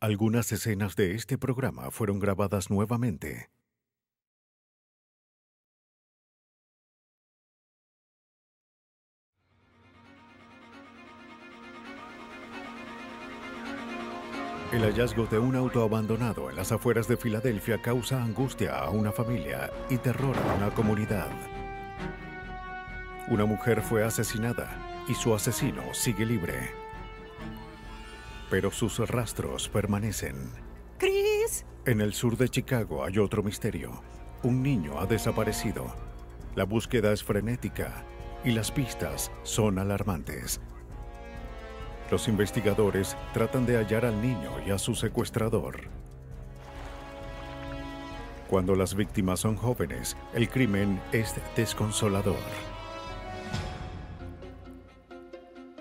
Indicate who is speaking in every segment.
Speaker 1: Algunas escenas de este programa fueron grabadas nuevamente. El hallazgo de un auto abandonado en las afueras de Filadelfia causa angustia a una familia y terror a una comunidad. Una mujer fue asesinada y su asesino sigue libre. Pero sus rastros permanecen.
Speaker 2: ¡Chris!
Speaker 1: En el sur de Chicago hay otro misterio. Un niño ha desaparecido. La búsqueda es frenética y las pistas son alarmantes. Los investigadores tratan de hallar al niño y a su secuestrador. Cuando las víctimas son jóvenes, el crimen es desconsolador.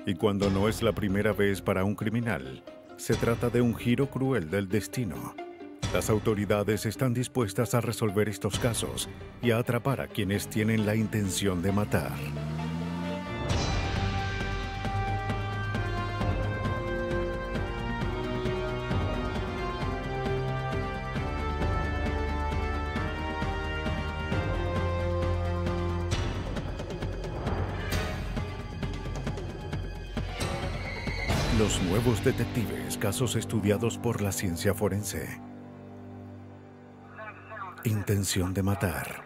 Speaker 1: Y cuando no es la primera vez para un criminal, se trata de un giro cruel del destino. Las autoridades están dispuestas a resolver estos casos y a atrapar a quienes tienen la intención de matar. Los nuevos detectives, casos estudiados por la ciencia forense. Intención de matar.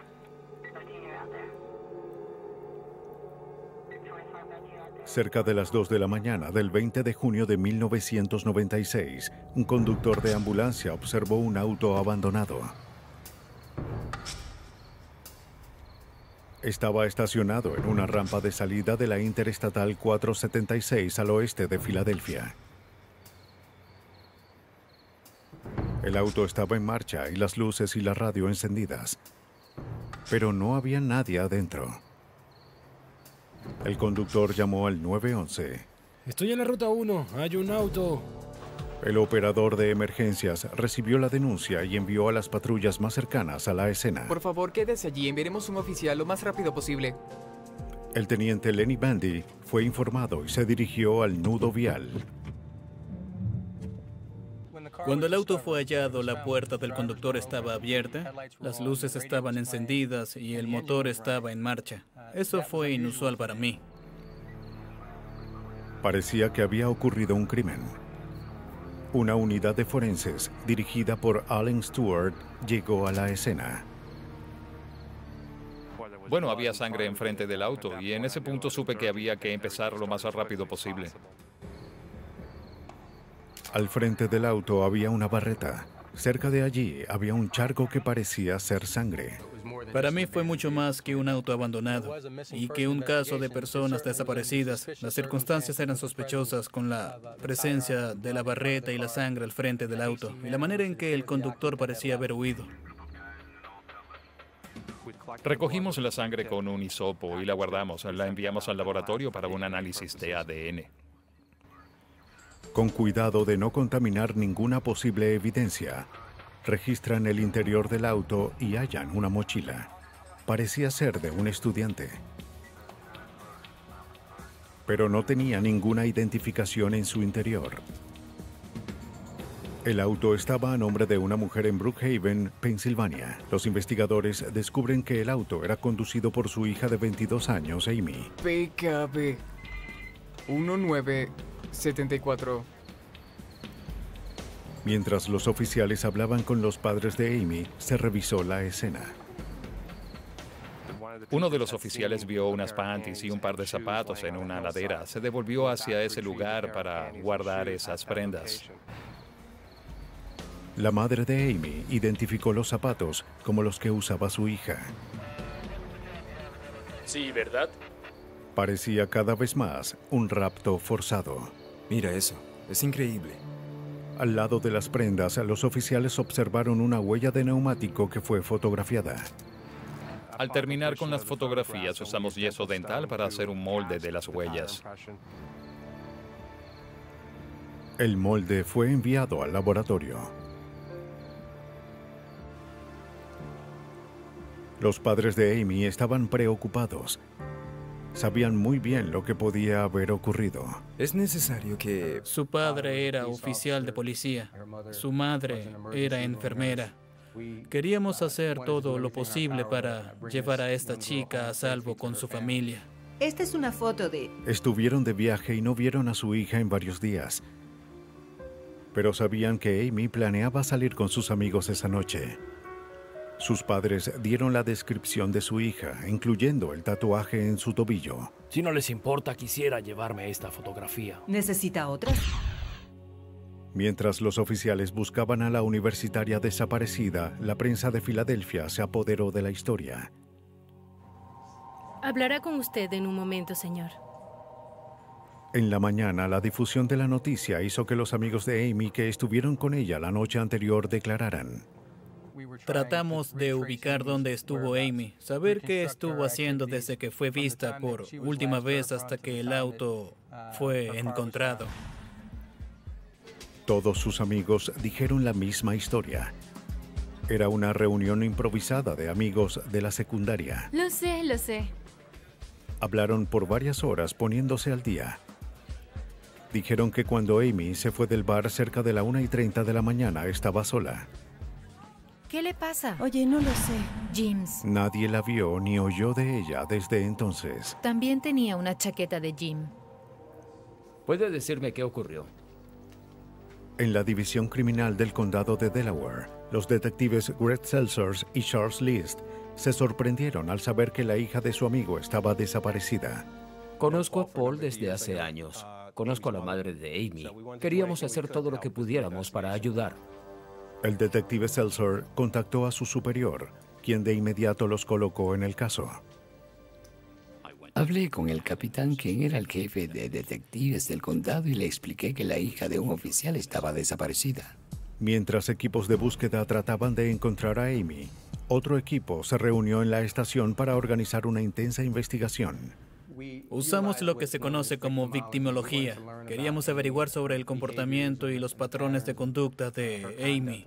Speaker 1: Cerca de las 2 de la mañana del 20 de junio de 1996, un conductor de ambulancia observó un auto abandonado. Estaba estacionado en una rampa de salida de la Interestatal 476 al oeste de Filadelfia. El auto estaba en marcha y las luces y la radio encendidas, pero no había nadie adentro. El conductor llamó al 911.
Speaker 3: Estoy en la ruta 1, hay un auto.
Speaker 1: El operador de emergencias recibió la denuncia y envió a las patrullas más cercanas a la escena.
Speaker 4: Por favor, quédese allí. Enviaremos un oficial lo más rápido posible.
Speaker 1: El teniente Lenny Bandy fue informado y se dirigió al nudo vial.
Speaker 5: Cuando el auto fue hallado, la puerta del conductor estaba abierta, las luces estaban encendidas y el motor estaba en marcha. Eso fue inusual para mí.
Speaker 1: Parecía que había ocurrido un crimen. Una unidad de forenses, dirigida por Alan Stewart, llegó a la escena.
Speaker 6: Bueno, había sangre enfrente del auto y en ese punto supe que había que empezar lo más rápido posible.
Speaker 1: Al frente del auto había una barreta. Cerca de allí había un charco que parecía ser sangre.
Speaker 5: Para mí fue mucho más que un auto abandonado y que un caso de personas desaparecidas. Las circunstancias eran sospechosas con la presencia de la barreta y la sangre al frente del auto y la manera en que el conductor parecía haber huido.
Speaker 6: Recogimos la sangre con un hisopo y la guardamos. La enviamos al laboratorio para un análisis de ADN.
Speaker 1: Con cuidado de no contaminar ninguna posible evidencia, registran el interior del auto y hallan una mochila. Parecía ser de un estudiante. Pero no tenía ninguna identificación en su interior. El auto estaba a nombre de una mujer en Brookhaven, Pensilvania. Los investigadores descubren que el auto era conducido por su hija de 22 años, Amy.
Speaker 4: PKB 1974.
Speaker 1: Mientras los oficiales hablaban con los padres de Amy, se revisó la escena.
Speaker 6: Uno de los oficiales vio unas panties y un par de zapatos en una ladera. Se devolvió hacia ese lugar para guardar esas prendas.
Speaker 1: La madre de Amy identificó los zapatos como los que usaba su hija.
Speaker 7: Sí, ¿verdad?
Speaker 1: Parecía cada vez más un rapto forzado.
Speaker 8: Mira eso, es increíble.
Speaker 1: Al lado de las prendas, los oficiales observaron una huella de neumático que fue fotografiada.
Speaker 6: Al terminar con las fotografías, usamos yeso dental para hacer un molde de las huellas.
Speaker 1: El molde fue enviado al laboratorio. Los padres de Amy estaban preocupados. sabían muy bien lo que podía haber ocurrido.
Speaker 8: Es necesario que...
Speaker 5: Su padre era oficial de policía. Su madre era enfermera. Queríamos hacer todo lo posible para llevar a esta chica a salvo con su familia.
Speaker 2: Esta es una foto de...
Speaker 1: Estuvieron de viaje y no vieron a su hija en varios días. Pero sabían que Amy planeaba salir con sus amigos esa noche. Sus padres dieron la descripción de su hija, incluyendo el tatuaje en su tobillo.
Speaker 3: Si no les importa, quisiera llevarme esta fotografía.
Speaker 2: ¿Necesita otra?
Speaker 1: Mientras los oficiales buscaban a la universitaria desaparecida, la prensa de Filadelfia se apoderó de la historia.
Speaker 7: Hablará con usted en un momento, señor.
Speaker 1: En la mañana, la difusión de la noticia hizo que los amigos de Amy que estuvieron con ella la noche anterior declararan.
Speaker 5: Tratamos de ubicar dónde estuvo Amy, saber qué estuvo haciendo desde que fue vista por última vez hasta que el auto fue encontrado.
Speaker 1: Todos sus amigos dijeron la misma historia. Era una reunión improvisada de amigos de la secundaria.
Speaker 7: Lo sé, lo sé.
Speaker 1: Hablaron por varias horas poniéndose al día. Dijeron que cuando Amy se fue del bar cerca de la 1:30 de la mañana estaba sola.
Speaker 7: ¿Qué le pasa?
Speaker 2: Oye, no lo sé.
Speaker 7: James.
Speaker 1: Nadie la vio ni oyó de ella desde entonces.
Speaker 7: También tenía una chaqueta de Jim.
Speaker 9: ¿Puede decirme qué ocurrió?
Speaker 1: En la división criminal del condado de Delaware, los detectives Greg Seltzer y Charles List se sorprendieron al saber que la hija de su amigo estaba desaparecida.
Speaker 9: Conozco a Paul desde hace años. Conozco a la madre de Amy. Queríamos hacer todo lo que pudiéramos para ayudar.
Speaker 1: El detective Seltzer contactó a su superior, quien de inmediato los colocó en el caso.
Speaker 10: Hablé con el capitán, quien era el jefe de detectives del condado, y le expliqué que la hija de un oficial estaba desaparecida.
Speaker 1: Mientras equipos de búsqueda trataban de encontrar a Amy, otro equipo se reunió en la estación para organizar una intensa investigación.
Speaker 5: Usamos lo que se conoce como victimología. Queríamos averiguar sobre el comportamiento y los patrones de conducta de Amy.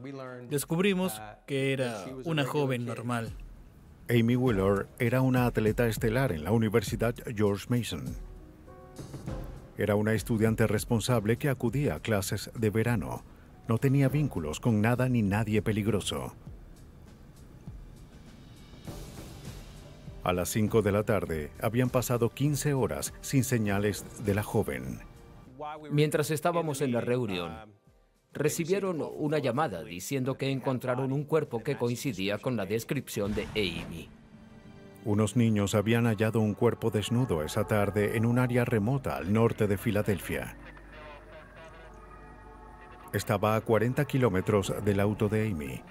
Speaker 5: Descubrimos que era una joven normal.
Speaker 1: Amy Wheeler era una atleta estelar en la Universidad George Mason. Era una estudiante responsable que acudía a clases de verano. No tenía vínculos con nada ni nadie peligroso. A las 5 de la tarde, habían pasado 15 horas sin señales de la joven.
Speaker 9: Mientras estábamos en la reunión, recibieron una llamada diciendo que encontraron un cuerpo que coincidía con la descripción de Amy.
Speaker 1: Unos niños habían hallado un cuerpo desnudo esa tarde en un área remota al norte de Filadelfia. Estaba a 40 kilómetros del auto de Amy.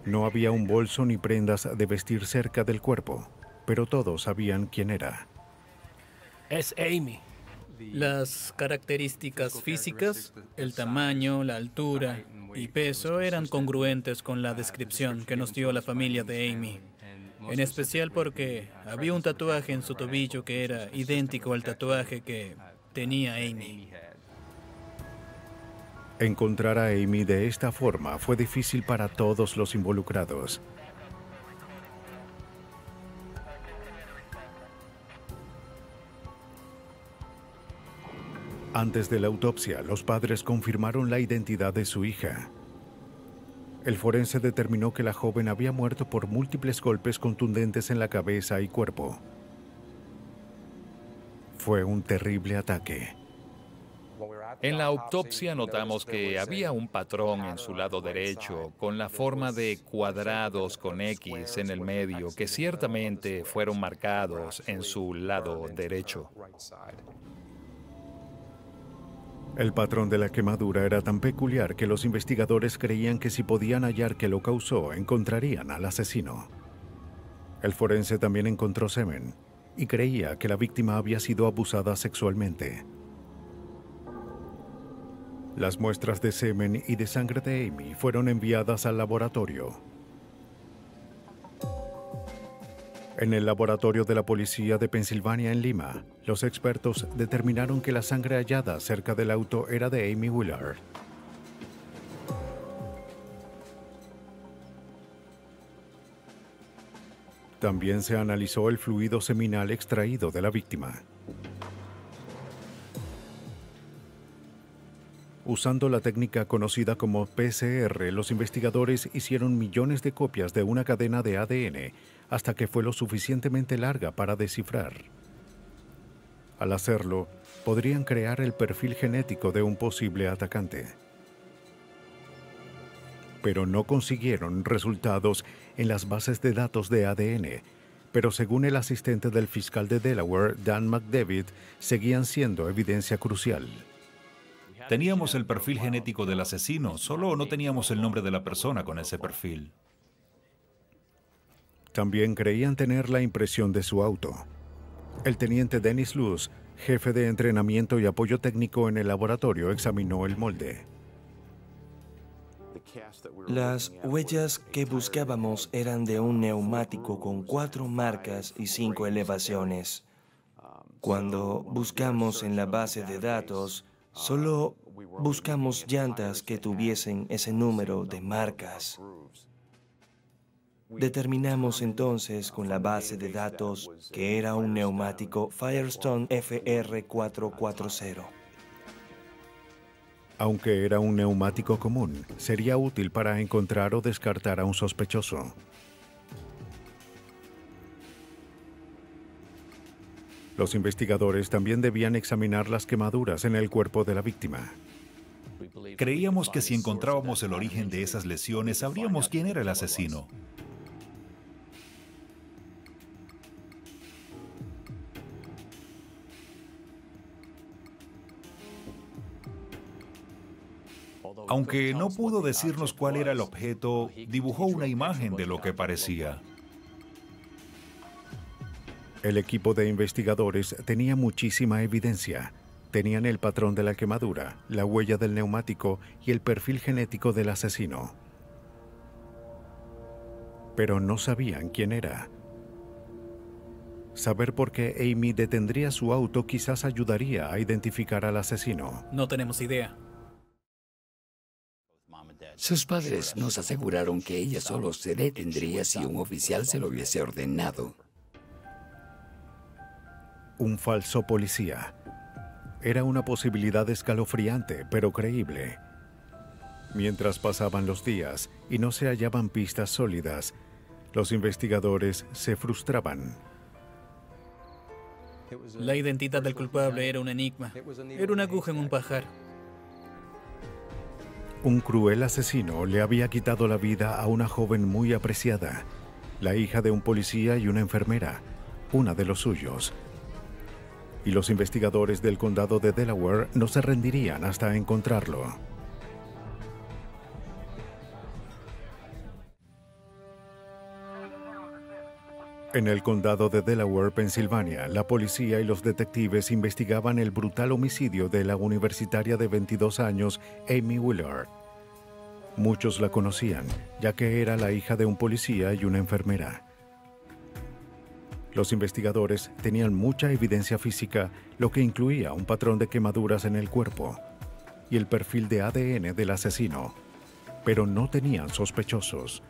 Speaker 1: No había un bolso ni prendas de vestir cerca del cuerpo, pero todos sabían quién era.
Speaker 3: Es Amy.
Speaker 5: Las características físicas, el tamaño, la altura y peso eran congruentes con la descripción que nos dio la familia de Amy. En especial porque había un tatuaje en su tobillo que era idéntico al tatuaje que tenía Amy.
Speaker 1: Encontrar a Amy de esta forma fue difícil para todos los involucrados. Antes de la autopsia, los padres confirmaron la identidad de su hija. El forense determinó que la joven había muerto por múltiples golpes contundentes en la cabeza y cuerpo. Fue un terrible ataque.
Speaker 6: En la autopsia notamos que había un patrón en su lado derecho con la forma de cuadrados con X en el medio que ciertamente fueron marcados en su lado derecho.
Speaker 1: El patrón de la quemadura era tan peculiar que los investigadores creían que si podían hallar qué lo causó, encontrarían al asesino. El forense también encontró semen y creía que la víctima había sido abusada sexualmente. Las muestras de semen y de sangre de Amy fueron enviadas al laboratorio. En el laboratorio de la policía de Pensilvania en Lima, los expertos determinaron que la sangre hallada cerca del auto era de Amy Wheeler. También se analizó el fluido seminal extraído de la víctima. Usando la técnica conocida como PCR, los investigadores hicieron millones de copias de una cadena de ADN hasta que fue lo suficientemente larga para descifrar. Al hacerlo, podrían crear el perfil genético de un posible atacante. Pero no consiguieron resultados en las bases de datos de ADN, pero según el asistente del fiscal de Delaware, Dan McDavid, seguían siendo evidencia crucial.
Speaker 11: Teníamos el perfil genético del asesino, solo no teníamos el nombre de la persona con ese perfil.
Speaker 1: También creían tener la impresión de su auto. El teniente Dennis Luz, jefe de entrenamiento y apoyo técnico en el laboratorio, examinó el molde.
Speaker 12: Las huellas que buscábamos eran de un neumático con 4 marcas y 5 elevaciones. Cuando buscamos en la base de datos, solo buscamos llantas que tuviesen ese número de marcas. Determinamos entonces con la base de datos que era un neumático Firestone FR440.
Speaker 1: Aunque era un neumático común, sería útil para encontrar o descartar a un sospechoso. Los investigadores también debían examinar las quemaduras en el cuerpo de la víctima.
Speaker 11: Creíamos que si encontrábamos el origen de esas lesiones, sabríamos quién era el asesino. Aunque no pudo decirnos cuál era el objeto, dibujó una imagen de lo que parecía.
Speaker 1: El equipo de investigadores tenía muchísima evidencia. Tenían el patrón de la quemadura, la huella del neumático y el perfil genético del asesino. Pero no sabían quién era. Saber por qué Amy detendría su auto quizás ayudaría a identificar al asesino.
Speaker 5: No tenemos idea.
Speaker 10: Sus padres nos aseguraron que ella solo se detendría si un oficial se lo hubiese ordenado.
Speaker 1: Un falso policía. Era una posibilidad escalofriante, pero creíble. Mientras pasaban los días y no se hallaban pistas sólidas, los investigadores se frustraban.
Speaker 5: La identidad del culpable era un enigma. Era una aguja en un pajar.
Speaker 1: Un cruel asesino le había quitado la vida a una joven muy apreciada, la hija de un policía y una enfermera, una de los suyos. Y los investigadores del condado de Delaware no se rendirían hasta encontrarlo. En el condado de Delaware, Pensilvania, la policía y los detectives investigaban el brutal homicidio de la universitaria de 22 años, Amy Willard. Muchos la conocían, ya que era la hija de un policía y una enfermera. Los investigadores tenían mucha evidencia física, lo que incluía un patrón de quemaduras en el cuerpo y el perfil de ADN del asesino, pero no tenían sospechosos.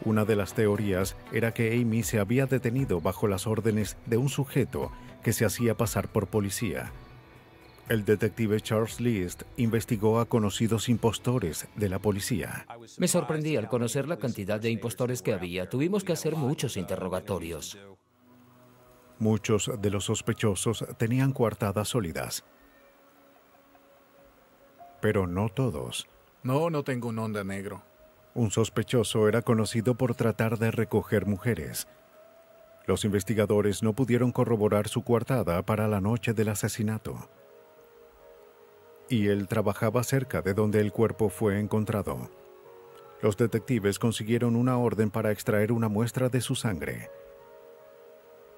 Speaker 1: Una de las teorías era que Amy se había detenido bajo las órdenes de un sujeto que se hacía pasar por policía. El detective Charles List investigó a conocidos impostores de la policía.
Speaker 9: Me sorprendí al conocer la cantidad de impostores que había. Tuvimos que hacer muchos interrogatorios.
Speaker 1: Muchos de los sospechosos tenían coartadas sólidas, pero no todos.
Speaker 13: No tengo un Honda negro.
Speaker 1: Un sospechoso era conocido por tratar de recoger mujeres. Los investigadores no pudieron corroborar su coartada para la noche del asesinato. Y él trabajaba cerca de donde el cuerpo fue encontrado. Los detectives consiguieron una orden para extraer una muestra de su sangre,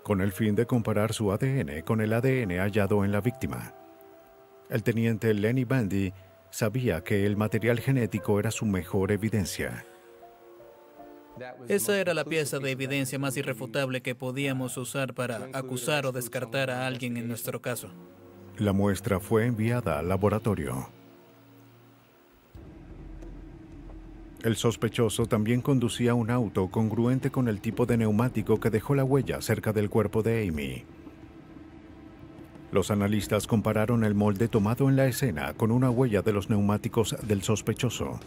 Speaker 1: con el fin de comparar su ADN con el ADN hallado en la víctima. El teniente Lenny Bandy sabía que el material genético era su mejor evidencia.
Speaker 5: Esa era la pieza de evidencia más irrefutable que podíamos usar para acusar o descartar a alguien en nuestro caso.
Speaker 1: La muestra fue enviada al laboratorio. El sospechoso también conducía un auto congruente con el tipo de neumático que dejó la huella cerca del cuerpo de Amy. Los analistas compararon el molde tomado en la escena con una huella de los neumáticos del sospechoso.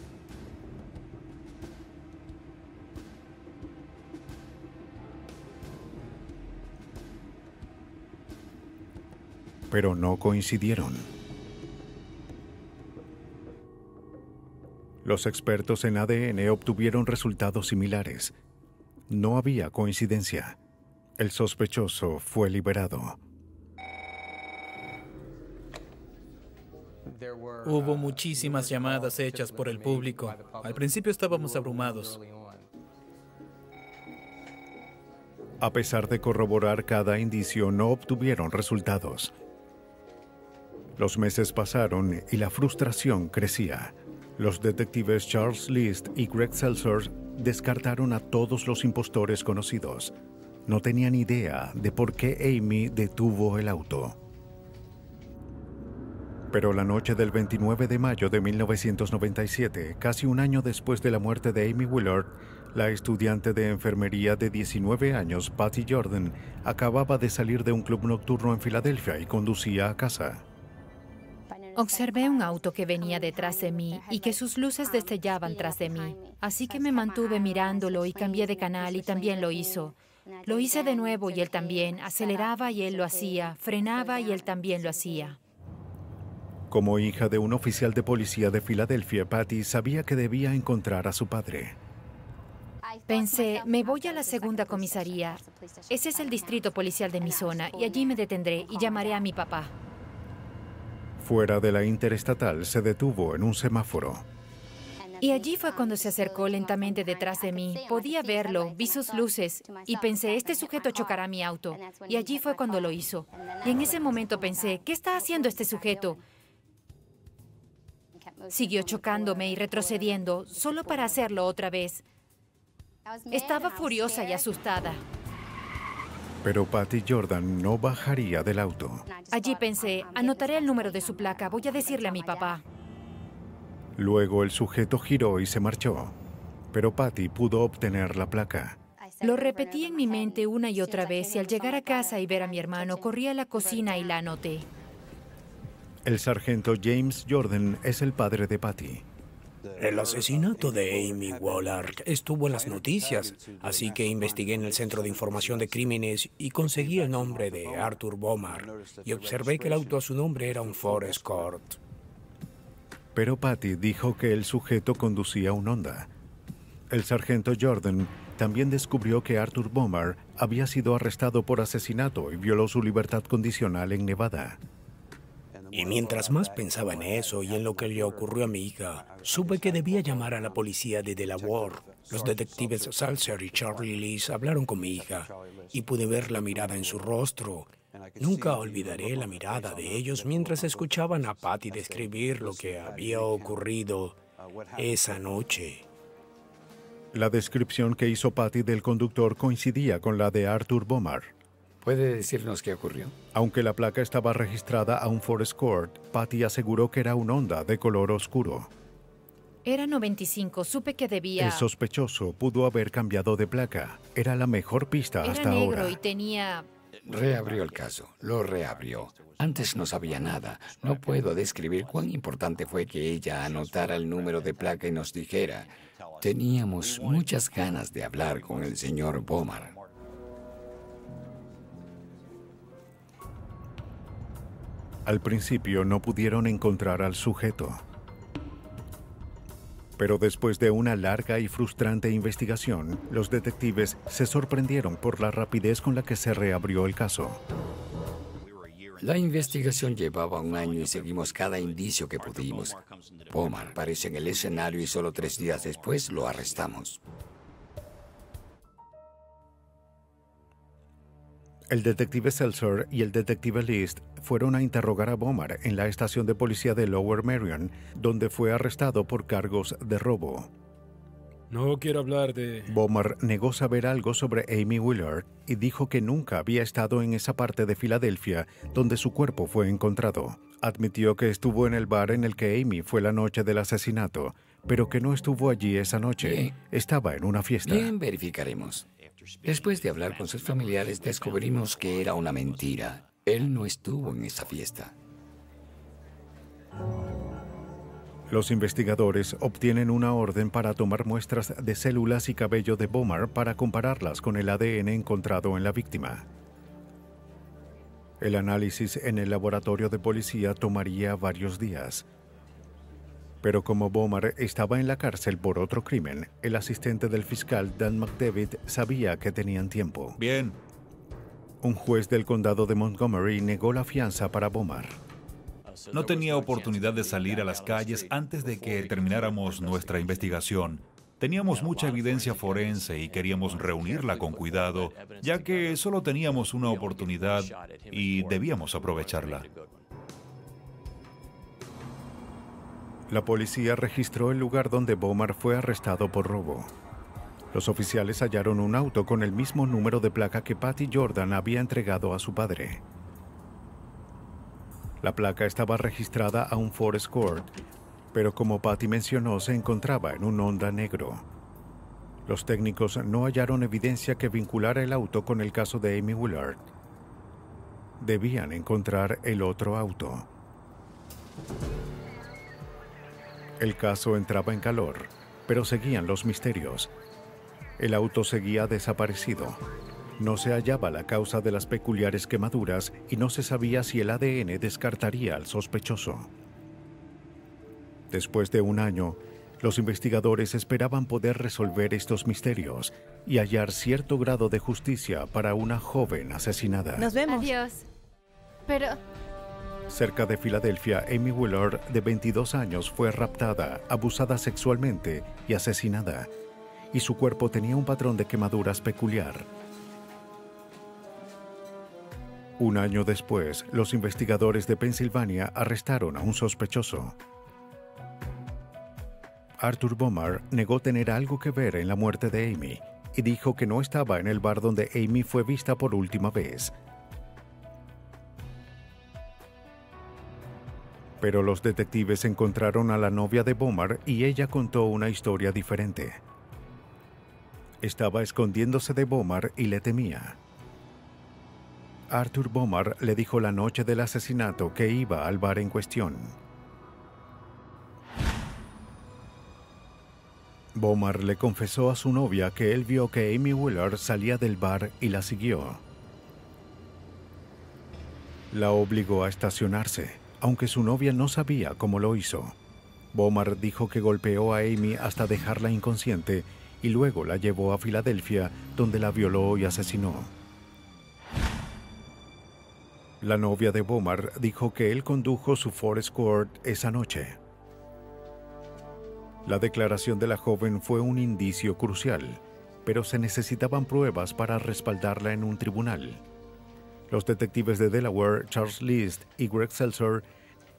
Speaker 1: Pero no coincidieron. Los expertos en ADN obtuvieron resultados similares. No había coincidencia. El sospechoso fue liberado.
Speaker 5: Hubo muchísimas llamadas hechas por el público. Al principio estábamos abrumados.
Speaker 1: A pesar de corroborar cada indicio, no obtuvieron resultados. Los meses pasaron y la frustración crecía. Los detectives Charles List y Greg Seltzer descartaron a todos los impostores conocidos. No tenían idea de por qué Amy detuvo el auto. Pero la noche del 29 de mayo de 1997, casi un año después de la muerte de Amy Willard, la estudiante de enfermería de 19 años, Patty Jordan, acababa de salir de un club nocturno en Filadelfia y conducía a casa.
Speaker 7: Observé un auto que venía detrás de mí y que sus luces destellaban tras de mí. Así que me mantuve mirándolo y cambié de canal y también lo hizo. Lo hice de nuevo y él también. Aceleraba y él lo hacía. Frenaba y él también lo hacía.
Speaker 1: Como hija de un oficial de policía de Filadelfia, Patty sabía que debía encontrar a su padre.
Speaker 7: Pensé, me voy a la segunda comisaría. Ese es el distrito policial de mi zona y allí me detendré y llamaré a mi papá.
Speaker 1: Fuera de la interestatal, se detuvo en un semáforo.
Speaker 7: Y allí fue cuando se acercó lentamente detrás de mí. Podía verlo, vi sus luces y pensé, este sujeto chocará mi auto. Y allí fue cuando lo hizo. Y en ese momento pensé, ¿qué está haciendo este sujeto? Siguió chocándome y retrocediendo, solo para hacerlo otra vez. Estaba furiosa y asustada.
Speaker 1: Pero Patty Jordan no bajaría del auto.
Speaker 7: Allí pensé, anotaré el número de su placa, voy a decirle a mi papá.
Speaker 1: Luego el sujeto giró y se marchó, pero Patty pudo obtener la placa.
Speaker 7: Lo repetí en mi mente una y otra vez y al llegar a casa y ver a mi hermano, corrí a la cocina y la anoté.
Speaker 1: El sargento James Jordan es el padre de Patty.
Speaker 14: El asesinato de Amy Willard estuvo en las noticias, así que investigué en el Centro de Información de Crímenes y conseguí el nombre de Arthur Bomar y observé que el auto a su nombre era un Ford Escort.
Speaker 1: Pero Patty dijo que el sujeto conducía un Honda. El sargento Jordan también descubrió que Arthur Bomar había sido arrestado por asesinato y violó su libertad condicional en Nevada.
Speaker 14: Y mientras más pensaba en eso y en lo que le ocurrió a mi hija, supe que debía llamar a la policía de Delaware. Los detectives Seltzer y Charlie List hablaron con mi hija y pude ver la mirada en su rostro. Nunca olvidaré la mirada de ellos mientras escuchaban a Patty describir lo que había ocurrido esa noche.
Speaker 1: La descripción que hizo Patty del conductor coincidía con la de Arthur Bomar.
Speaker 10: ¿Puede decirnos qué ocurrió?
Speaker 1: Aunque la placa estaba registrada a un Ford Escort, Patty aseguró que era un Honda de color oscuro.
Speaker 7: Era 95, supe que debía...
Speaker 1: El sospechoso pudo haber cambiado de placa. Era la mejor pista hasta ahora.
Speaker 7: Era negro y tenía...
Speaker 10: Reabrió el caso, lo reabrió. Antes no sabía nada. No puedo describir cuán importante fue que ella anotara el número de placa y nos dijera. Teníamos muchas ganas de hablar con el señor Bomar.
Speaker 1: Al principio no pudieron encontrar al sujeto. Pero después de una larga y frustrante investigación, los detectives se sorprendieron por la rapidez con la que se reabrió el caso.
Speaker 10: La investigación llevaba un año y seguimos cada indicio que pudimos. Bomar apareció en el escenario y solo 3 días después lo arrestamos.
Speaker 1: El detective Seltzer y el detective List fueron a interrogar a Bomar en la estación de policía de Lower Merion, donde fue arrestado por cargos de robo.
Speaker 3: No quiero hablar de...
Speaker 1: Bomar negó saber algo sobre Amy Willard y dijo que nunca había estado en esa parte de Filadelfia donde su cuerpo fue encontrado. Admitió que estuvo en el bar en el que Amy fue la noche del asesinato, pero que no estuvo allí esa noche.
Speaker 10: Bien.
Speaker 1: Estaba en una fiesta.
Speaker 10: Bien, verificaremos. Después de hablar con sus familiares, descubrimos que era una mentira. Él no estuvo en esa fiesta.
Speaker 1: Los investigadores obtienen una orden para tomar muestras de células y cabello de Bomar para compararlas con el ADN encontrado en la víctima. El análisis en el laboratorio de policía tomaría varios días. Pero como Bomar estaba en la cárcel por otro crimen, el asistente del fiscal Dan McDevitt sabía que tenían tiempo.
Speaker 11: Bien.
Speaker 1: Un juez del condado de Montgomery negó la fianza para Bomar.
Speaker 11: No tenía oportunidad de salir a las calles antes de que termináramos nuestra investigación. Teníamos mucha evidencia forense y queríamos reunirla con cuidado, ya que solo teníamos una oportunidad y debíamos aprovecharla.
Speaker 1: La policía registró el lugar donde Bomar fue arrestado por robo. Los oficiales hallaron un auto con el mismo número de placa que Patty Jordan había entregado a su padre. La placa estaba registrada a un Ford Escort, pero como Patty mencionó, se encontraba en un Honda negro. Los técnicos no hallaron evidencia que vinculara el auto con el caso de Amy Willard. Debían encontrar el otro auto. El caso entraba en calor, pero seguían los misterios. El auto seguía desaparecido. No se hallaba la causa de las peculiares quemaduras y no se sabía si el ADN descartaría al sospechoso. Después de un año, los investigadores esperaban poder resolver estos misterios y hallar cierto grado de justicia para una joven asesinada.
Speaker 2: Nos vemos.
Speaker 7: Adiós. Pero...
Speaker 1: Cerca de Filadelfia, Amy Willard, de 22 años, fue raptada, abusada sexualmente y asesinada, y su cuerpo tenía un patrón de quemaduras peculiar. Un año después, los investigadores de Pensilvania arrestaron a un sospechoso. Arthur Bomar negó tener algo que ver en la muerte de Amy y dijo que no estaba en el bar donde Amy fue vista por última vez. Pero los detectives encontraron a la novia de Bomar y ella contó una historia diferente. Estaba escondiéndose de Bomar y le temía. Arthur Bomar le dijo la noche del asesinato que iba al bar en cuestión. Bomar le confesó a su novia que él vio que Amy Willard salía del bar y la siguió. La obligó a estacionarse, aunque su novia no sabía cómo lo hizo. Bomar dijo que golpeó a Amy hasta dejarla inconsciente y luego la llevó a Filadelfia, donde la violó y asesinó. La novia de Bomar dijo que él condujo su Ford Escort esa noche. La declaración de la joven fue un indicio crucial, pero se necesitaban pruebas para respaldarla en un tribunal. Los detectives de Delaware, Charles List y Greg Seltzer,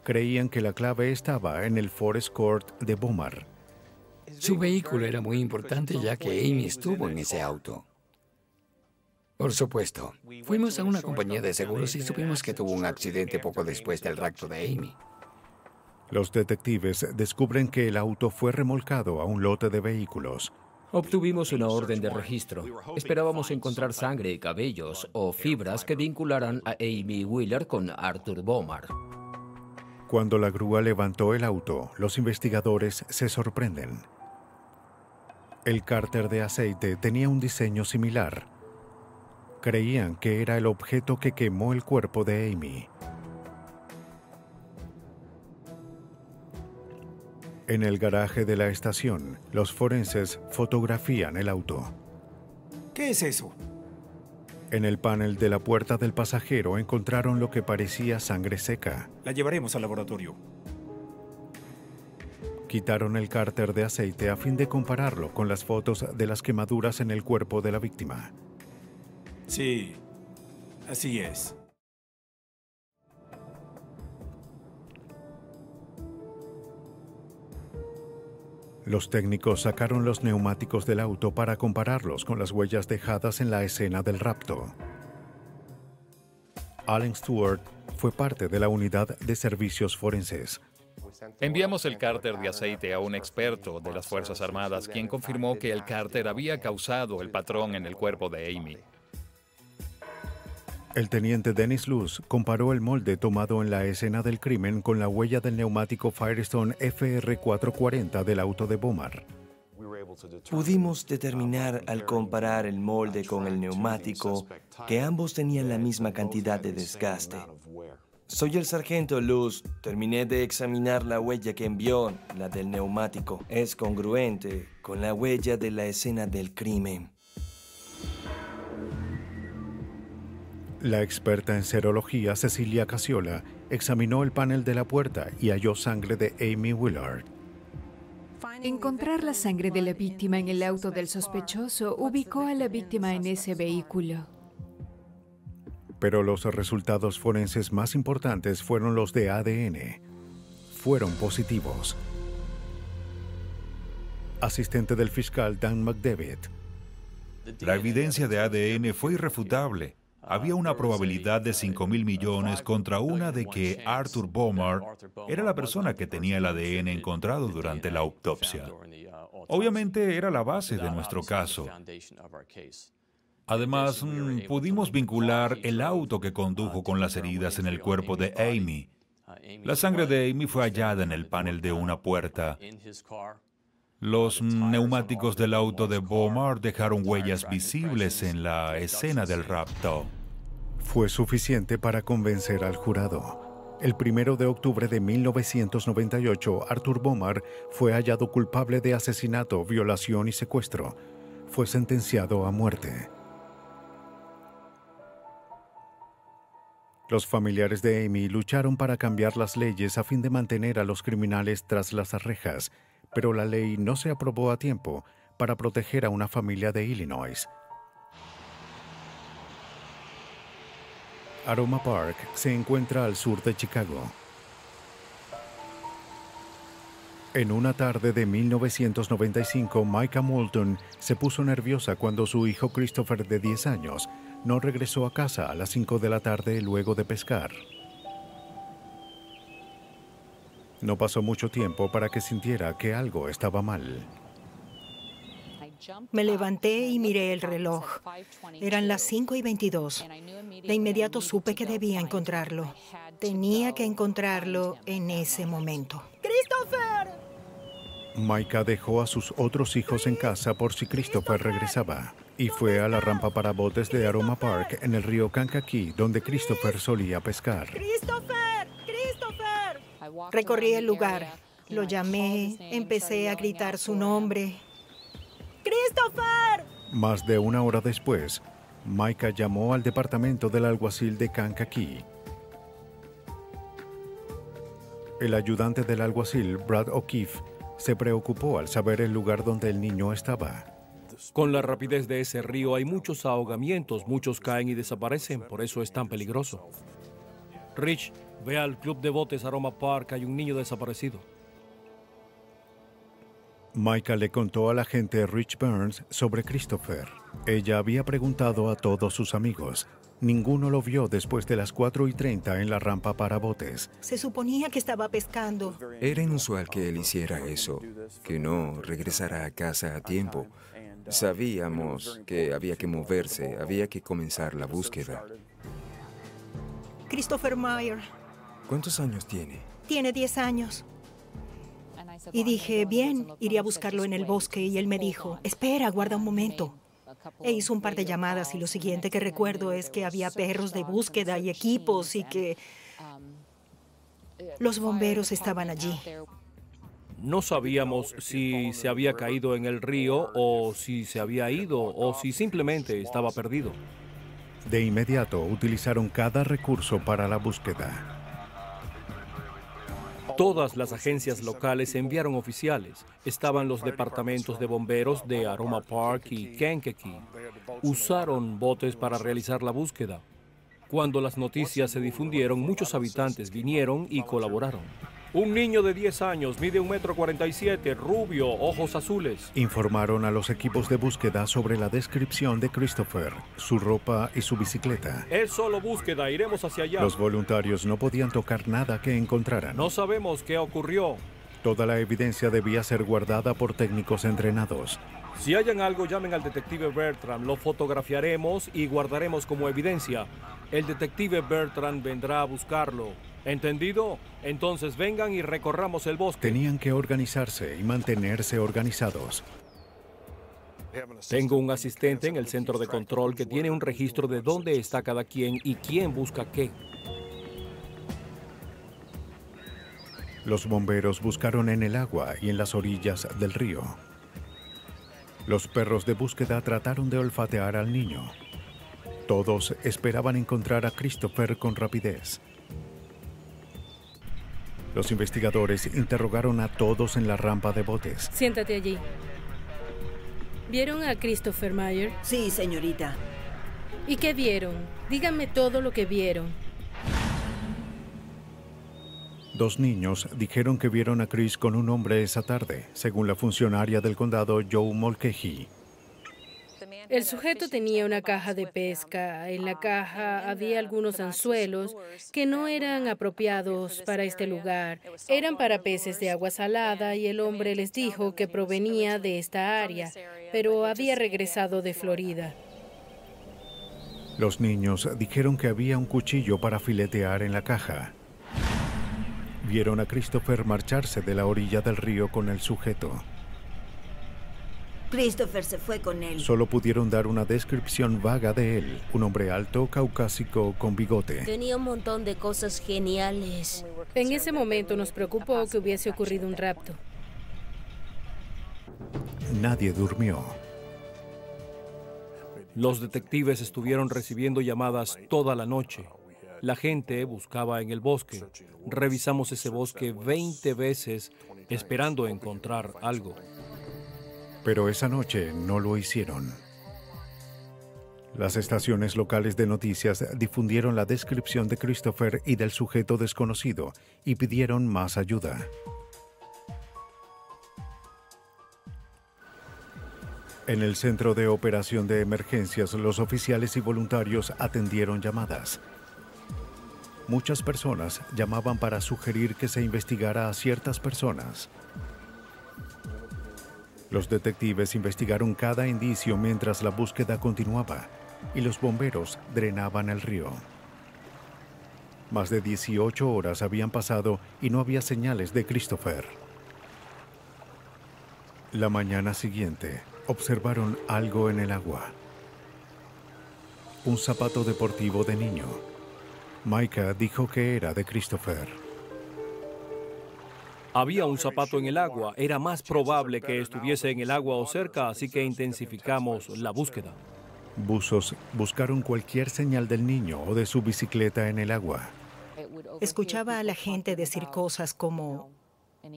Speaker 1: creían que la clave estaba en el Ford Escort de Bomar.
Speaker 10: Su vehículo era muy importante ya que Amy estuvo en ese auto. Por supuesto, fuimos a una compañía de seguros y supimos que tuvo un accidente poco después del rapto de Amy.
Speaker 1: Los detectives descubren que el auto fue remolcado a un lote de vehículos.
Speaker 9: Obtuvimos una orden de registro. Esperábamos encontrar sangre, cabellos o fibras que vincularan a Amy Willard con Arthur Bomar.
Speaker 1: Cuando la grúa levantó el auto, los investigadores se sorprenden. El cárter de aceite tenía un diseño similar. Creían que era el objeto que quemó el cuerpo de Amy. En el garaje de la estación, los forenses fotografían el auto.
Speaker 14: ¿Qué es eso?
Speaker 1: En el panel de la puerta del pasajero encontraron lo que parecía sangre seca.
Speaker 14: La llevaremos al laboratorio.
Speaker 1: Quitaron el cárter de aceite a fin de compararlo con las fotos de las quemaduras en el cuerpo de la víctima.
Speaker 14: Sí, así es.
Speaker 1: Los técnicos sacaron los neumáticos del auto para compararlos con las huellas dejadas en la escena del rapto. Alan Stewart fue parte de la unidad de servicios forenses.
Speaker 6: Enviamos el cárter de aceite a un experto de las Fuerzas Armadas, quien confirmó que el cárter había causado el patrón en el cuerpo de Amy.
Speaker 1: El teniente Dennis Luz comparó el molde tomado en la escena del crimen con la huella del neumático Firestone FR440 del auto de Bomar.
Speaker 12: Pudimos determinar al comparar el molde con el neumático que ambos tenían la misma cantidad de desgaste. Soy el sargento Luz. Terminé de examinar la huella que envió, la del neumático. Es congruente con la huella de la escena del crimen.
Speaker 1: La experta en serología Cecilia Casiola examinó el panel de la puerta y halló sangre de Amy Willard.
Speaker 15: Encontrar la sangre de la víctima en el auto del sospechoso ubicó a la víctima en ese vehículo.
Speaker 1: Pero los resultados forenses más importantes fueron los de ADN. Fueron positivos. Asistente del fiscal Dan McDevitt.
Speaker 11: La evidencia de ADN fue irrefutable. Había una probabilidad de 5.000 millones contra una de que Arthur Bomar era la persona que tenía el ADN encontrado durante la autopsia. Obviamente era la base de nuestro caso. Además, pudimos vincular el auto que condujo con las heridas en el cuerpo de Amy. La sangre de Amy fue hallada en el panel de una puerta. Los neumáticos del auto de Bomar dejaron huellas visibles en la escena del rapto.
Speaker 1: Fue suficiente para convencer al jurado. El 1 de octubre de 1998, Arthur Bomar fue hallado culpable de asesinato, violación y secuestro. Fue sentenciado a muerte. Los familiares de Amy lucharon para cambiar las leyes a fin de mantener a los criminales tras las rejas, pero la ley no se aprobó a tiempo para proteger a una familia de Illinois. Aroma Park se encuentra al sur de Chicago. En una tarde de 1995, Micah Moulton se puso nerviosa cuando su hijo Christopher, de 10 años, no regresó a casa a las 5 de la tarde luego de pescar. No pasó mucho tiempo para que sintiera que algo estaba mal.
Speaker 16: Me levanté y miré el reloj. Eran las 5:22. De inmediato supe que debía encontrarlo. Tenía que encontrarlo en ese momento. ¡Christopher!
Speaker 1: Micah dejó a sus otros hijos en casa por si Christopher regresaba y fue a la rampa para botes de Aroma Park en el río Kankakee, donde Christopher solía pescar.
Speaker 16: ¡Christopher! ¡Christopher! Recorrí el lugar. Lo llamé, empecé a gritar su nombre. ¡Christopher!
Speaker 1: Más de una hora después, Micah llamó al departamento del alguacil de Kankakee. El ayudante del alguacil, Brad O'Keefe, se preocupó al saber el lugar donde el niño estaba.
Speaker 17: Con la rapidez de ese río hay muchos ahogamientos, muchos caen y desaparecen, por eso es tan peligroso. Rich, ve al club de botes Aroma Park, hay un niño desaparecido.
Speaker 1: Micah le contó al agente Rich Burns sobre Christopher. Ella había preguntado a todos sus amigos. Ninguno lo vio después de las 4:30 en la rampa para botes.
Speaker 16: Se suponía que estaba pescando.
Speaker 8: Era inusual que él hiciera eso, que no regresara a casa a tiempo. Sabíamos que había que moverse, había que comenzar la búsqueda.
Speaker 16: Christopher Meyer.
Speaker 8: ¿Cuántos años tiene?
Speaker 16: Tiene 10 años. Y dije, bien, iré a buscarlo en el bosque. Y él me dijo, espera, guarda un momento. E hizo un par de llamadas y lo siguiente que recuerdo es que había perros de búsqueda y equipos y que los bomberos estaban allí.
Speaker 17: No sabíamos si se había caído en el río o si se había ido o si simplemente estaba perdido.
Speaker 1: De inmediato utilizaron cada recurso para la búsqueda.
Speaker 17: Todas las agencias locales enviaron oficiales. Estaban los departamentos de bomberos de Aroma Park y Kankakee. Usaron botes para realizar la búsqueda. Cuando las noticias se difundieron, muchos habitantes vinieron y colaboraron. Un niño de 10 años, mide 1,47 m, rubio, ojos azules.
Speaker 1: Informaron a los equipos de búsqueda sobre la descripción de Christopher, su ropa y su bicicleta.
Speaker 17: Es solo búsqueda, iremos hacia allá.
Speaker 1: Los voluntarios no podían tocar nada que encontraran.
Speaker 17: No sabemos qué ocurrió.
Speaker 1: Toda la evidencia debía ser guardada por técnicos entrenados.
Speaker 17: Si hayan algo, llamen al detective Bertrand. Lo fotografiaremos y guardaremos como evidencia. El detective Bertrand vendrá a buscarlo. ¿Entendido? Entonces vengan y recorramos el bosque.
Speaker 1: Tenían que organizarse y mantenerse organizados.
Speaker 17: Tengo un asistente en el centro de control que tiene un registro de dónde está cada quien y quién busca qué.
Speaker 1: Los bomberos buscaron en el agua y en las orillas del río. Los perros de búsqueda trataron de olfatear al niño. Todos esperaban encontrar a Christopher con rapidez. Los investigadores interrogaron a todos en la rampa de botes.
Speaker 18: Siéntate allí. ¿Vieron a Christopher Meyer?
Speaker 2: Sí, señorita.
Speaker 18: ¿Y qué vieron? Díganme todo lo que vieron.
Speaker 1: 2 niños dijeron que vieron a Chris con un hombre esa tarde, según la funcionaria del condado Joe Mulcahy.
Speaker 18: El sujeto tenía una caja de pesca. En la caja había algunos anzuelos que no eran apropiados para este lugar. Eran para peces de agua salada y el hombre les dijo que provenía de esta área, pero había regresado de Florida.
Speaker 1: Los niños dijeron que había un cuchillo para filetear en la caja. Vieron a Christopher marcharse de la orilla del río con el sujeto.
Speaker 2: Christopher se fue con él.
Speaker 1: Solo pudieron dar una descripción vaga de él, un hombre alto, caucásico, con bigote.
Speaker 19: Tenía un montón de cosas geniales.
Speaker 18: En ese momento nos preocupó que hubiese ocurrido un rapto.
Speaker 1: Nadie durmió.
Speaker 17: Los detectives estuvieron recibiendo llamadas toda la noche. La gente buscaba en el bosque. Revisamos ese bosque 20 veces esperando encontrar algo.
Speaker 1: Pero esa noche no lo hicieron. Las estaciones locales de noticias difundieron la descripción de Christopher y del sujeto desconocido y pidieron más ayuda. En el centro de operación de emergencias, los oficiales y voluntarios atendieron llamadas. Muchas personas llamaban para sugerir que se investigara a ciertas personas. Los detectives investigaron cada indicio mientras la búsqueda continuaba y los bomberos drenaban el río. Más de 18 horas habían pasado y no había señales de Christopher. La mañana siguiente, observaron algo en el agua. Un zapato deportivo de niño. Micah dijo que era de Christopher.
Speaker 17: Había un zapato en el agua. Era más probable que estuviese en el agua o cerca, así que intensificamos la búsqueda.
Speaker 1: Buzos buscaron cualquier señal del niño o de su bicicleta en el agua.
Speaker 16: Escuchaba a la gente decir cosas como: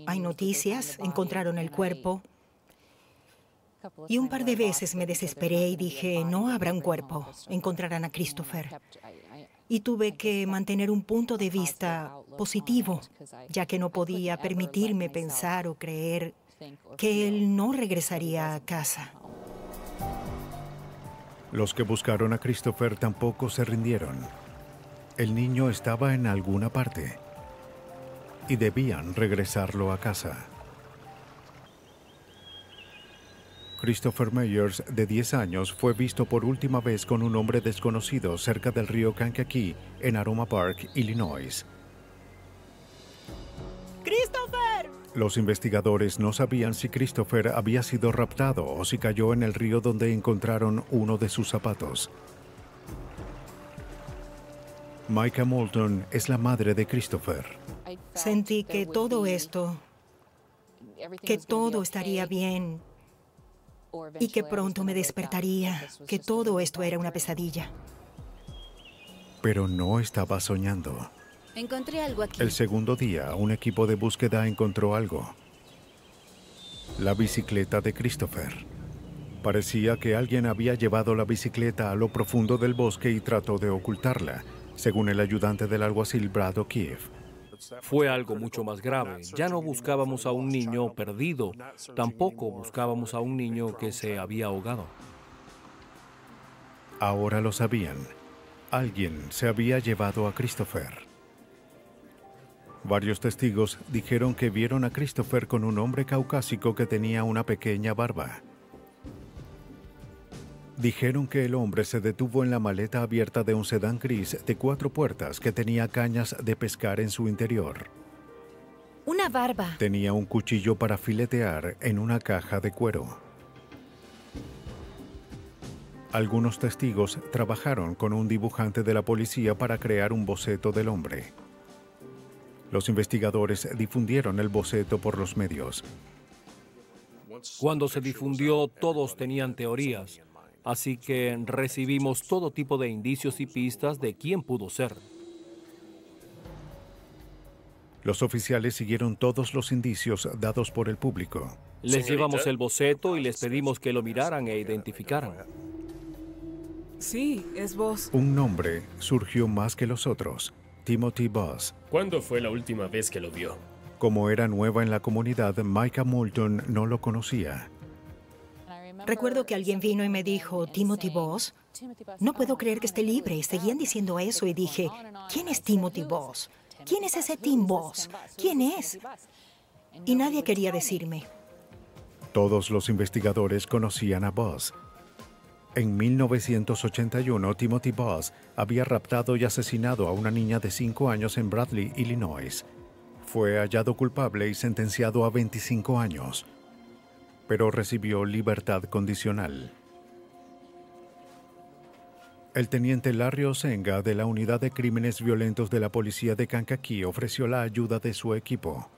Speaker 16: hay noticias, encontraron el cuerpo. Y un par de veces me desesperé y dije: no habrá un cuerpo, encontrarán a Christopher. Y tuve que mantener un punto de vista positivo, ya que no podía permitirme pensar o creer que él no regresaría a casa.
Speaker 1: Los que buscaron a Christopher tampoco se rindieron. El niño estaba en alguna parte y debían regresarlo a casa. Christopher Meyers, de 10 años, fue visto por última vez con un hombre desconocido cerca del río Kankakee, en Aroma Park, Illinois.
Speaker 16: ¡Christopher!
Speaker 1: Los investigadores no sabían si Christopher había sido raptado o si cayó en el río donde encontraron uno de sus zapatos. Micah Moulton es la madre de Christopher.
Speaker 16: Sentí que todo estaría bien y que pronto me despertaría, que todo esto era una pesadilla.
Speaker 1: Pero no estaba soñando.
Speaker 19: Encontré algo aquí.
Speaker 1: El segundo día, un equipo de búsqueda encontró algo. La bicicleta de Christopher. Parecía que alguien había llevado la bicicleta a lo profundo del bosque y trató de ocultarla, según el ayudante del alguacil Brad O'Keefe.
Speaker 17: Fue algo mucho más grave. Ya no buscábamos a un niño perdido, tampoco buscábamos a un niño que se había ahogado.
Speaker 1: Ahora lo sabían. Alguien se había llevado a Christopher. Varios testigos dijeron que vieron a Christopher con un hombre caucásico que tenía una pequeña barba. Dijeron que el hombre se detuvo en la maleta abierta de un sedán gris de 4 puertas que tenía cañas de pescar en su interior.
Speaker 7: Una barba.
Speaker 1: Tenía un cuchillo para filetear en una caja de cuero. Algunos testigos trabajaron con un dibujante de la policía para crear un boceto del hombre. Los investigadores difundieron el boceto por los medios.
Speaker 17: Cuando se difundió, todos tenían teorías, así que recibimos todo tipo de indicios y pistas de quién pudo ser.
Speaker 1: Los oficiales siguieron todos los indicios dados por el público.
Speaker 17: Les llevamos el boceto y les pedimos que lo miraran e identificaran.
Speaker 20: Sí, es vos.
Speaker 1: Un nombre surgió más que los otros: Timothy Boss.
Speaker 21: ¿Cuándo fue la última vez que lo vio?
Speaker 1: Como era nueva en la comunidad, Micah Moulton no lo conocía.
Speaker 16: Recuerdo que alguien vino y me dijo, Timothy Boss. No puedo creer que esté libre. Seguían diciendo eso y dije, ¿quién es Timothy Boss? ¿Quién es ese Tim Boss? ¿Quién es? Y nadie quería decirme.
Speaker 1: Todos los investigadores conocían a Boss. En 1981, Timothy Boss había raptado y asesinado a una niña de 5 años en Bradley, Illinois. Fue hallado culpable y sentenciado a 25 años, pero recibió libertad condicional. El teniente Larry Osenga de la Unidad de Crímenes Violentos de la Policía de Kankakee ofreció la ayuda de su equipo.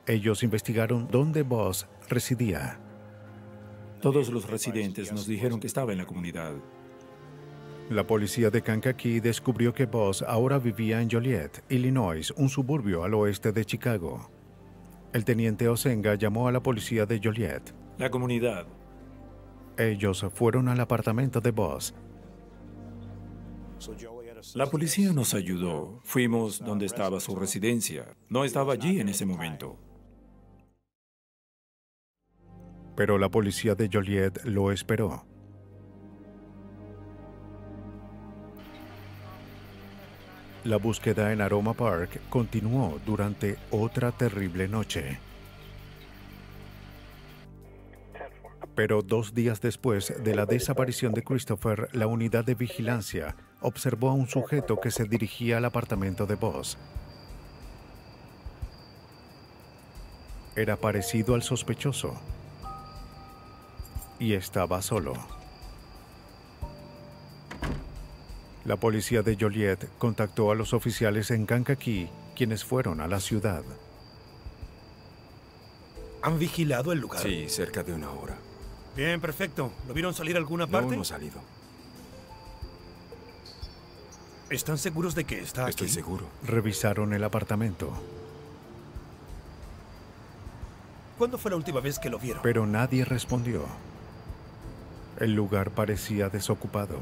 Speaker 1: Ellos investigaron dónde Boss residía.
Speaker 22: Todos los residentes nos dijeron que estaba en la comunidad.
Speaker 1: La policía de Kankakee descubrió que Boss ahora vivía en Joliet, Illinois, un suburbio al oeste de Chicago. El teniente Osenga llamó a la policía de Joliet.
Speaker 22: La comunidad.
Speaker 1: Ellos fueron al apartamento de Boss.
Speaker 22: La policía nos ayudó. Fuimos donde estaba su residencia. No estaba allí en ese momento.
Speaker 1: Pero la policía de Joliet lo esperó. La búsqueda en Aroma Park continuó durante otra terrible noche. Pero 2 días después de la desaparición de Christopher, la unidad de vigilancia observó a un sujeto que se dirigía al apartamento de Boss. Era parecido al sospechoso y estaba solo. La policía de Joliet contactó a los oficiales en Kankakee, quienes fueron a la ciudad.
Speaker 23: ¿Han vigilado el lugar?
Speaker 8: Sí, cerca de 1 hora.
Speaker 23: Bien, perfecto. ¿Lo vieron salir a alguna parte?
Speaker 8: No ha salido.
Speaker 23: ¿Están seguros de que está aquí?
Speaker 8: Estoy seguro.
Speaker 1: Revisaron el apartamento.
Speaker 23: ¿Cuándo fue la última vez que lo vieron?
Speaker 1: Pero nadie respondió. El lugar parecía desocupado.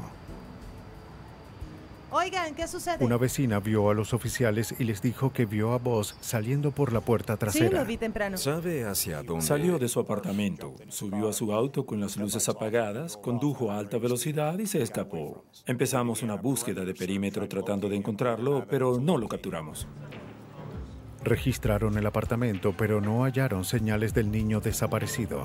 Speaker 24: Oigan, ¿qué sucede?
Speaker 1: Una vecina vio a los oficiales y les dijo que vio a Boss saliendo por la puerta trasera.
Speaker 24: Sí, lo vi temprano.
Speaker 8: ¿Sabe hacia dónde?
Speaker 22: Salió de su apartamento, subió a su auto con las luces apagadas, condujo a alta velocidad y se escapó. Empezamos una búsqueda de perímetro tratando de encontrarlo, pero no lo capturamos.
Speaker 1: Registraron el apartamento, pero no hallaron señales del niño desaparecido.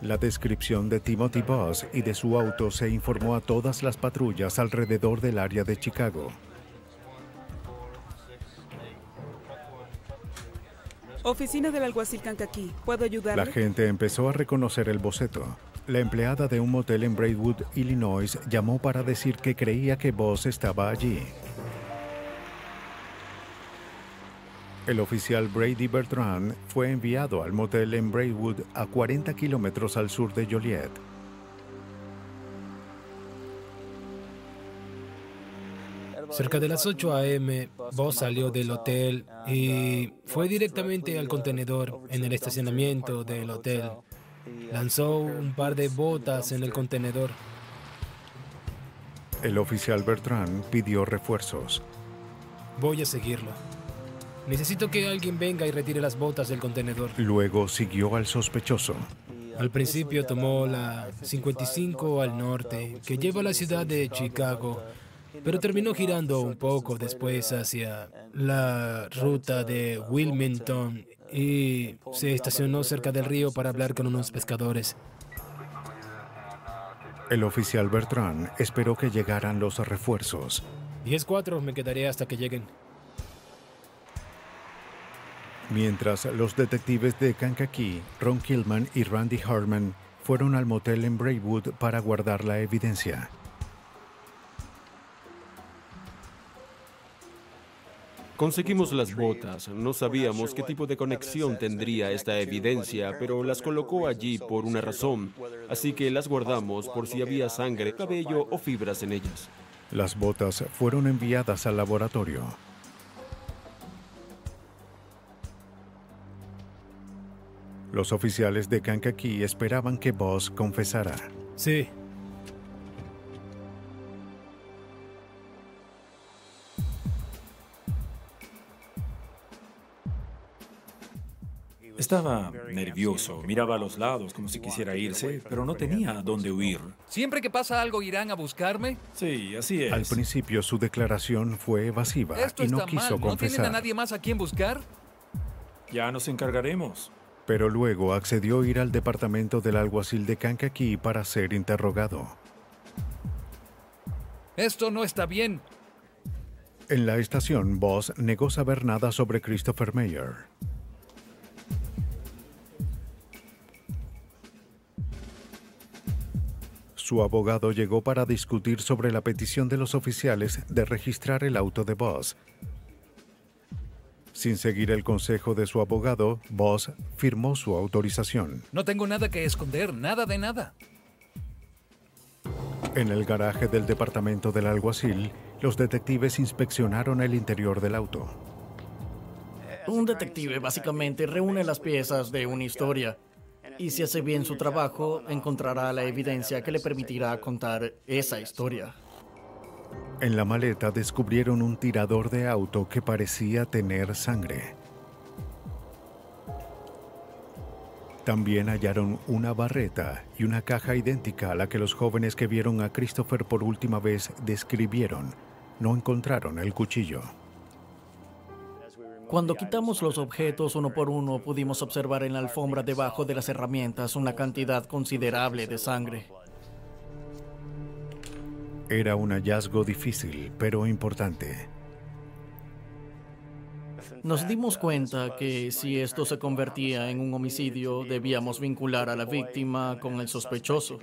Speaker 1: La descripción de Timothy Boss y de su auto se informó a todas las patrullas alrededor del área de Chicago.
Speaker 20: Oficina del alguacil Kankakee. ¿Puedo ayudarle?
Speaker 1: La gente empezó a reconocer el boceto. La empleada de un motel en Braidwood, Illinois, llamó para decir que creía que Boss estaba allí. El oficial Brady Bertrand fue enviado al motel en Braidwood, a 40 kilómetros al sur de Joliet.
Speaker 3: Cerca de las 8 a.m., Boss salió del hotel y fue directamente al contenedor en el estacionamiento del hotel. Lanzó un par de botas en el contenedor.
Speaker 1: El oficial Bertrand pidió refuerzos.
Speaker 3: Voy a seguirlo. Necesito que alguien venga y retire las botas del contenedor.
Speaker 1: Luego siguió al sospechoso.
Speaker 3: Al principio tomó la 55 al norte, que lleva a la ciudad de Chicago, pero terminó girando un poco después hacia la ruta de Wilmington y se estacionó cerca del río para hablar con unos pescadores.
Speaker 1: El oficial Bertrand esperó que llegaran los refuerzos.
Speaker 3: 10-4, me quedaré hasta que lleguen.
Speaker 1: Mientras los detectives de Kankakee, Ron Killman y Randy Harman, fueron al motel en Braywood para guardar la evidencia.
Speaker 4: Conseguimos las botas. No sabíamos qué tipo de conexión tendría esta evidencia, pero las colocó allí por una razón. Así que las guardamos por si había sangre, cabello o fibras en ellas.
Speaker 1: Las botas fueron enviadas al laboratorio. Los oficiales de Kankakee esperaban que Boss confesara.
Speaker 3: Sí.
Speaker 22: Estaba nervioso, miraba a los lados como si quisiera irse, pero no tenía a dónde huir.
Speaker 6: ¿Siempre que pasa algo irán a buscarme?
Speaker 22: Sí, así es.
Speaker 1: Al principio su declaración fue evasiva
Speaker 6: Esto
Speaker 1: y no
Speaker 6: está
Speaker 1: quiso
Speaker 6: mal. ¿No
Speaker 1: confesar.
Speaker 6: tienen a nadie más a quien buscar?
Speaker 22: Ya nos encargaremos.
Speaker 1: Pero luego accedió a ir al departamento del alguacil de Kankakee para ser interrogado.
Speaker 6: Esto no está bien.
Speaker 1: En la estación, Boss negó saber nada sobre Christopher Mayer. Su abogado llegó para discutir sobre la petición de los oficiales de registrar el auto de Boss. Sin seguir el consejo de su abogado, Boss firmó su autorización.
Speaker 6: No tengo nada que esconder, nada de nada.
Speaker 1: En el garaje del departamento del alguacil, los detectives inspeccionaron el interior del auto.
Speaker 5: Un detective básicamente reúne las piezas de una historia y si hace bien su trabajo, encontrará la evidencia que le permitirá contar esa historia.
Speaker 1: En la maleta descubrieron un tirador de auto que parecía tener sangre. También hallaron una barreta y una caja idéntica a la que los jóvenes que vieron a Christopher por última vez describieron. No encontraron el cuchillo.
Speaker 5: Cuando quitamos los objetos uno por uno, pudimos observar en la alfombra debajo de las herramientas una cantidad considerable de sangre.
Speaker 1: Era un hallazgo difícil, pero importante.
Speaker 5: Nos dimos cuenta que si esto se convertía en un homicidio, debíamos vincular a la víctima con el sospechoso.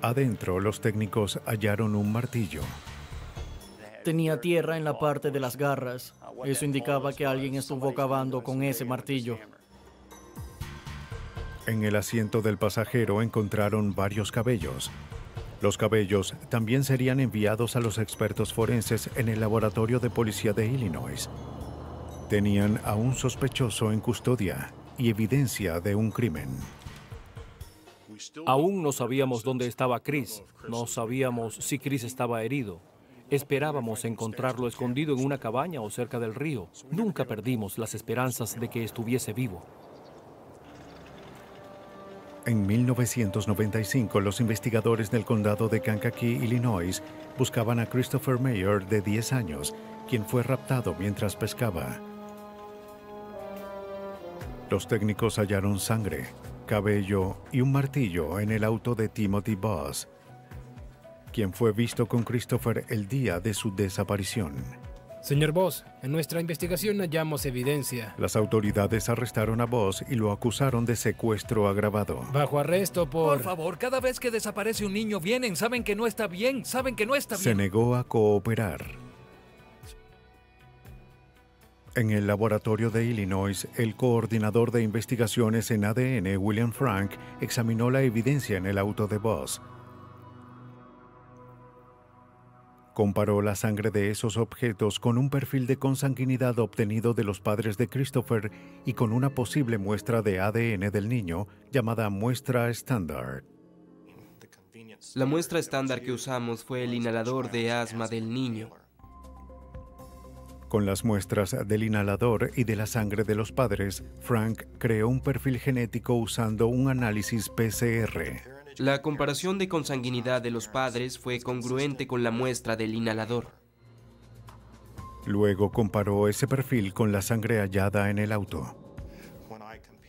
Speaker 1: Adentro, los técnicos hallaron un martillo.
Speaker 5: Tenía tierra en la parte de las garras. Eso indicaba que alguien estuvo cavando con ese martillo.
Speaker 1: En el asiento del pasajero encontraron varios cabellos. Los cabellos también serían enviados a los expertos forenses en el laboratorio de policía de Illinois. Tenían a un sospechoso en custodia y evidencia de un crimen.
Speaker 17: Aún no sabíamos dónde estaba Chris. No sabíamos si Chris estaba herido. Esperábamos encontrarlo escondido en una cabaña o cerca del río. Nunca perdimos las esperanzas de que estuviese vivo.
Speaker 1: En 1995, los investigadores del condado de Kankakee, Illinois, buscaban a Christopher Mayer, de 10 años, quien fue raptado mientras pescaba. Los técnicos hallaron sangre, cabello y un martillo en el auto de Timothy Boss, quien fue visto con Christopher el día de su desaparición.
Speaker 3: Señor Boss, en nuestra investigación hallamos evidencia.
Speaker 1: Las autoridades arrestaron a Boss y lo acusaron de secuestro agravado.
Speaker 3: Bajo arresto
Speaker 6: Por favor, cada vez que desaparece un niño vienen, saben que no está bien, saben que no está bien.
Speaker 1: Se negó a cooperar. En el laboratorio de Illinois, el coordinador de investigaciones en ADN, William Frank, examinó la evidencia en el auto de Boss. Comparó la sangre de esos objetos con un perfil de consanguinidad obtenido de los padres de Christopher y con una posible muestra de ADN del niño llamada muestra estándar.
Speaker 10: La muestra estándar que usamos fue el inhalador de asma del niño.
Speaker 1: Con las muestras del inhalador y de la sangre de los padres, Frank creó un perfil genético usando un análisis PCR.
Speaker 9: La comparación de consanguinidad de los padres fue congruente con la muestra del inhalador.
Speaker 1: Luego comparó ese perfil con la sangre hallada en el auto.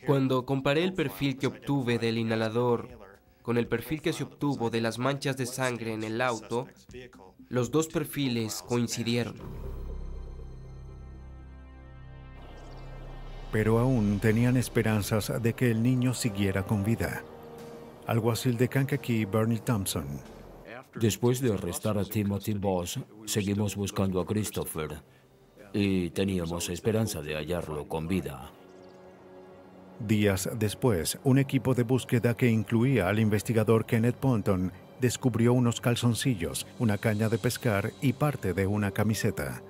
Speaker 9: Cuando comparé el perfil que obtuve del inhalador con el perfil que se obtuvo de las manchas de sangre en el auto, los dos perfiles coincidieron.
Speaker 1: Pero aún tenían esperanzas de que el niño siguiera con vida. Alguacil de Kankakee, Bernie Thompson.
Speaker 12: Después de arrestar a Timothy Boss, seguimos buscando a Christopher y teníamos esperanza de hallarlo con vida.
Speaker 1: Días después, un equipo de búsqueda que incluía al investigador Kenneth Ponton descubrió unos calzoncillos, una caña de pescar y parte de una camiseta.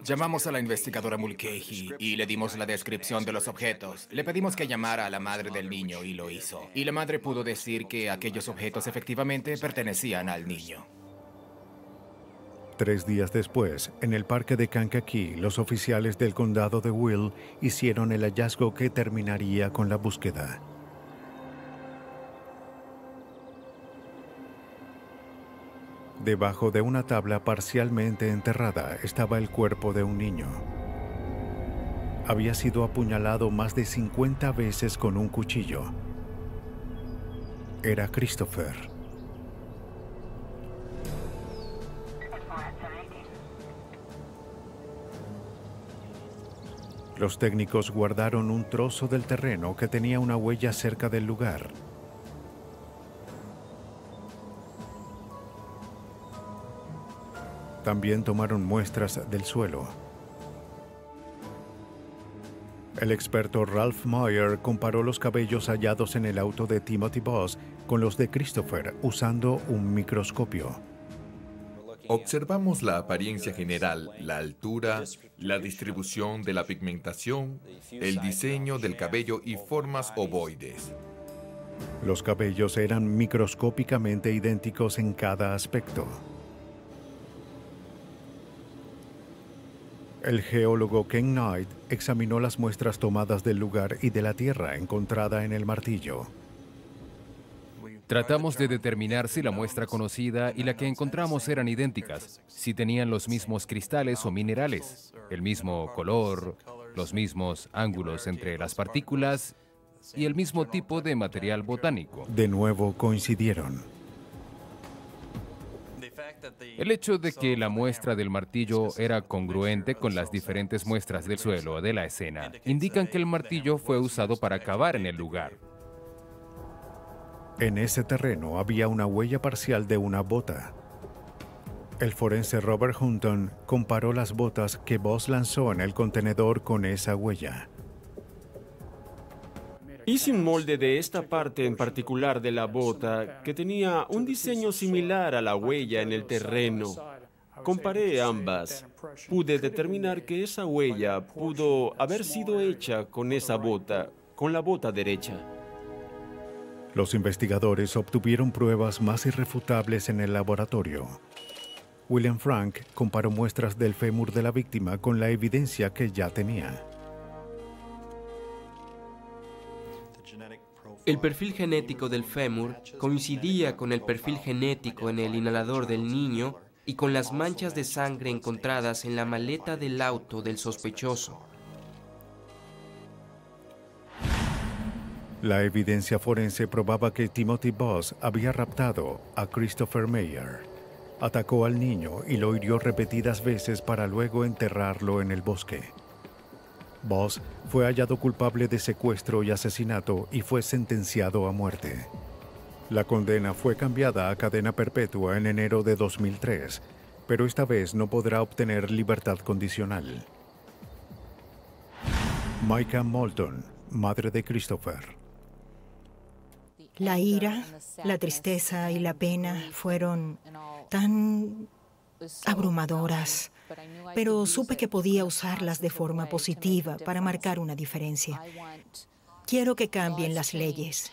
Speaker 13: Llamamos a la investigadora Mulcahy y le dimos la descripción de los objetos. Le pedimos que llamara a la madre del niño y lo hizo. Y la madre pudo decir que aquellos objetos efectivamente pertenecían al niño.
Speaker 1: 3 días después, en el parque de Kankakee, los oficiales del condado de Will hicieron el hallazgo que terminaría con la búsqueda. Debajo de una tabla parcialmente enterrada estaba el cuerpo de un niño. Había sido apuñalado más de 50 veces con un cuchillo. Era Christopher. Los técnicos guardaron un trozo del terreno que tenía una huella cerca del lugar. También tomaron muestras del suelo. El experto Ralph Meyer comparó los cabellos hallados en el auto de Timothy Boss con los de Christopher usando un microscopio.
Speaker 14: Observamos la apariencia general, la altura, la distribución de la pigmentación, el diseño del cabello y formas ovoides.
Speaker 1: Los cabellos eran microscópicamente idénticos en cada aspecto. El geólogo Ken Knight examinó las muestras tomadas del lugar y de la tierra encontrada en el martillo.
Speaker 25: Tratamos de determinar si la muestra conocida y la que encontramos eran idénticas, si tenían los mismos cristales o minerales, el mismo color, los mismos ángulos entre las partículas y el mismo tipo de material botánico.
Speaker 1: De nuevo coincidieron.
Speaker 25: El hecho de que la muestra del martillo era congruente con las diferentes muestras del suelo de la escena indican que el martillo fue usado para cavar en el lugar.
Speaker 1: En ese terreno había una huella parcial de una bota. El forense Robert Hunton comparó las botas que Boss lanzó en el contenedor con esa huella.
Speaker 4: Hice un molde de esta parte en particular de la bota que tenía un diseño similar a la huella en el terreno. Comparé ambas. Pude determinar que esa huella pudo haber sido hecha con esa bota, con la bota derecha.
Speaker 1: Los investigadores obtuvieron pruebas más irrefutables en el laboratorio. William Frank comparó muestras del fémur de la víctima con la evidencia que ya tenía.
Speaker 9: El perfil genético del fémur coincidía con el perfil genético en el inhalador del niño y con las manchas de sangre encontradas en la maleta del auto del sospechoso.
Speaker 1: La evidencia forense probaba que Timothy Boss había raptado a Christopher Meyer. Atacó al niño y lo hirió repetidas veces para luego enterrarlo en el bosque. Boss fue hallado culpable de secuestro y asesinato y fue sentenciado a muerte. La condena fue cambiada a cadena perpetua en enero de 2003, pero esta vez no podrá obtener libertad condicional. Micah Moulton, madre de Christopher.
Speaker 16: La ira, la tristeza y la pena fueron tan abrumadoras, pero supe que podía usarlas de forma positiva para marcar una diferencia. Quiero que cambien las leyes.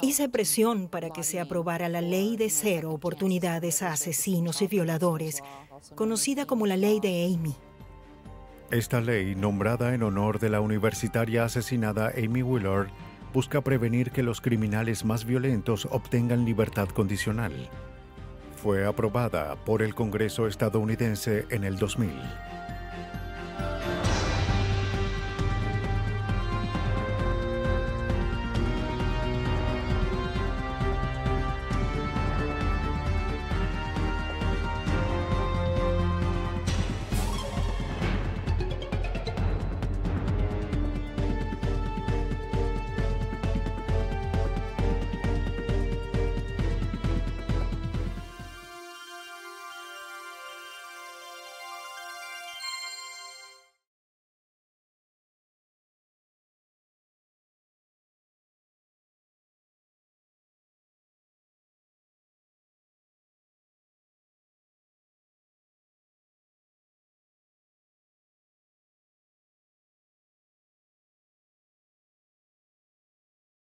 Speaker 16: Hice presión para que se aprobara la ley de 0 oportunidades a asesinos y violadores, conocida como la ley de Amy.
Speaker 1: Esta ley, nombrada en honor de la universitaria asesinada Amy Willard, busca prevenir que los criminales más violentos obtengan libertad condicional. Fue aprobada por el Congreso estadounidense en el 2000.